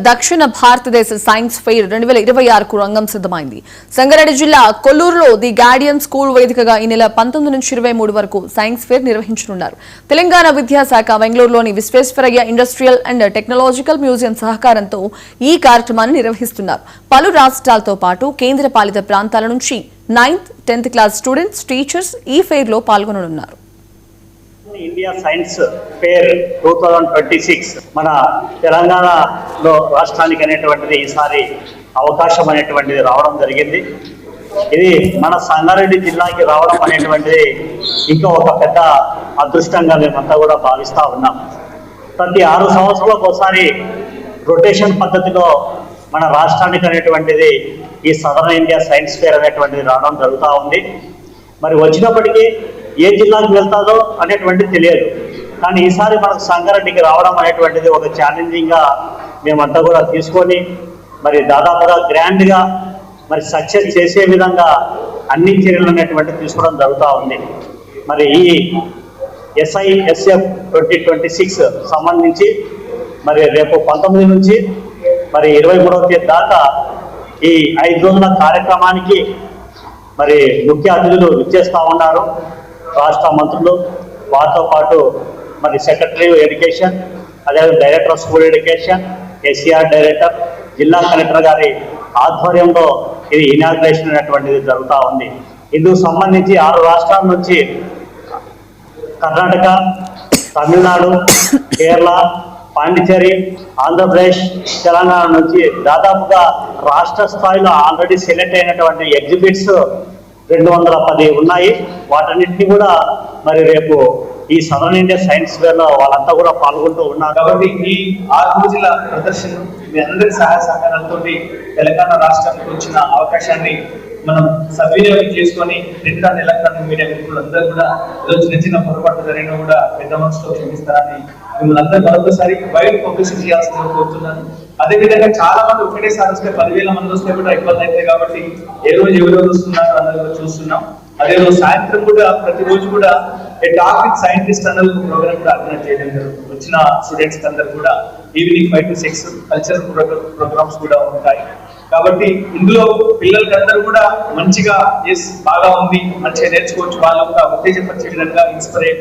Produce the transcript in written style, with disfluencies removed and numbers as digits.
దక్షిణ భారతదేశ science fair 2026కు రంగం సిద్ధమైంది. సంగారెడ్డి జిల్లా కొల్లూరులో ది గార్డియన్ స్కూల్ వేదికగా ఈ నెల 19 నుంచి 23 వరకు సైన్స్ ఫెయిర్ నిర్వహించనున్నారు. తెలంగాణ విద్యాశాఖ బెంగళూరులోని Visvesvaraya industrial and technological museum సహకారంతో ఈ కార్యక్రమాన్ని నిర్వహిస్తున్నారు. పలు రాష్ట్రాలతో పాటు కేంద్ర పాలిత ప్రాంతాల నుంచి 9th, 10th class students, teachers ఈ ఫెయిర్ లో పాల్గొననున్నారు. ఇండియా సైన్స్ ఫెయిర్ 2026 మన తెలంగాణలో రాష్ట్రానికి అనేటువంటిది ఈసారి అవకాశం అనేటువంటిది రావడం జరిగింది. ఇది మన సంగారెడ్డి జిల్లాకి రావడం అనేటువంటిది ఇంకా ఒక పెద్ద అదృష్టంగా మేమంతా కూడా భావిస్తూ ఉన్నాం. ప్రతి 6 సంవత్సరాలకు ఒకసారి రొటేషన్ పద్ధతిలో మన రాష్ట్రానికి అనేటువంటిది ఈ సదరన్ ఇండియా సైన్స్ ఫెయిర్ అనేటువంటిది రావడం జరుగుతూ ఉంది. మరి వచ్చినప్పటికీ ఏ జిల్లాకు వెళ్తాదో అనేటువంటిది తెలియదు. కానీ ఈసారి మనకు సంగారెడ్డికి రావడం అనేటువంటిది ఒక ఛాలెంజింగ్గా మేమంతా కూడా తీసుకొని మరి దాదాపుగా గ్రాండ్గా మరి సక్సెస్ చేసే విధంగా అన్ని చర్యలు అనేటువంటిది తీసుకోవడం జరుగుతూ ఉంది. మరి ఈ SISF 2026 సంబంధించి మరి రేపు 19 నుంచి మరి 23వ తేదీ దాకా ఈ 5 రోజుల కార్యక్రమానికి మరి ముఖ్య అతిథులు ఇచ్చేస్తూ ఉన్నారు. రాష్ట్ర మంత్రులు, వారితో పాటు మరి సెక్రటరీ ఎడ్యుకేషన్, అదేవిధంగా director of school education, SCR director, జిల్లా కలెక్టర్ గారి ఆధ్వర్యంలో ఇది ఇనాగ్రేషన్ అనేటువంటిది జరుగుతూ ఉంది. ఇందుకు సంబంధించి 6 రాష్ట్రాల నుంచి కర్ణాటక, తమిళనాడు, కేరళ, పాండిచేరి, ఆంధ్రప్రదేశ్, తెలంగాణ నుంచి దాదాపుగా రాష్ట్ర స్థాయిలో ఆల్రెడీ సెలెక్ట్ అయినటువంటి ఎగ్జిబిట్స్ 210 ఉన్నాయి. వాటన్నిటిని కూడా మరి రేపు ఈ సదరన్ ఇండియా సైన్స్ ఫెయిర్ లో వాళ్ళంతా కూడా పాల్గొంటూ ఉన్నారు. కాబట్టి ఈ 6 రోజుల ప్రదర్శన మీ అందరి సహాయ సహకారాలతో తెలంగాణ రాష్ట్రానికి వచ్చిన అవకాశాన్ని మనం సద్వినియోగం చేసుకొని ప్రింట్ అండ్ ఎలక్ట్రానిక్ మీడియా మిత్రులు అందరూ కూడా ఏదో చిన్న పొరపాటు జరిగినా కూడా పెద్ద మనసులో క్షమిస్తారని మిమ్మల్ని అందరూ మరొకసారి వైడ్ పబ్లిసిటీ చేయాల్సిందిగా కోరుతున్నాను. అదేవిధంగా చాలా మంది ఒకటేసారి వస్తే 10,000 మంది వస్తే కూడా ఇబ్బంది అవుతాయి. కాబట్టి ఏ రోజు ఎవరెవరు వస్తున్నారు అందరూ చూస్తున్నాం. అదే రోజు సాయంత్రం కూడా ప్రతిరోజు కూడా ఏ టాక్ విత్ సైంటిస్ట్ అన్న ప్రోగ్రామ్ కూడా ఆర్గనైజ్ చేయడం జరుగుతుంది. వచ్చిన స్టూడెంట్స్ అందరూ కూడా ఈవినింగ్ 5 to 6 కల్చరల్ ప్రోగ్రామ్స్ కూడా ఉంటాయి. కాబట్టి ఇందులో పిల్లలకందరూ కూడా మంచిగా బాగా ఉంది, మంచిగా నేర్చుకోవచ్చు, వాళ్ళు ఒక ఉత్తేజపరిచే విధంగా ఇన్స్పైర్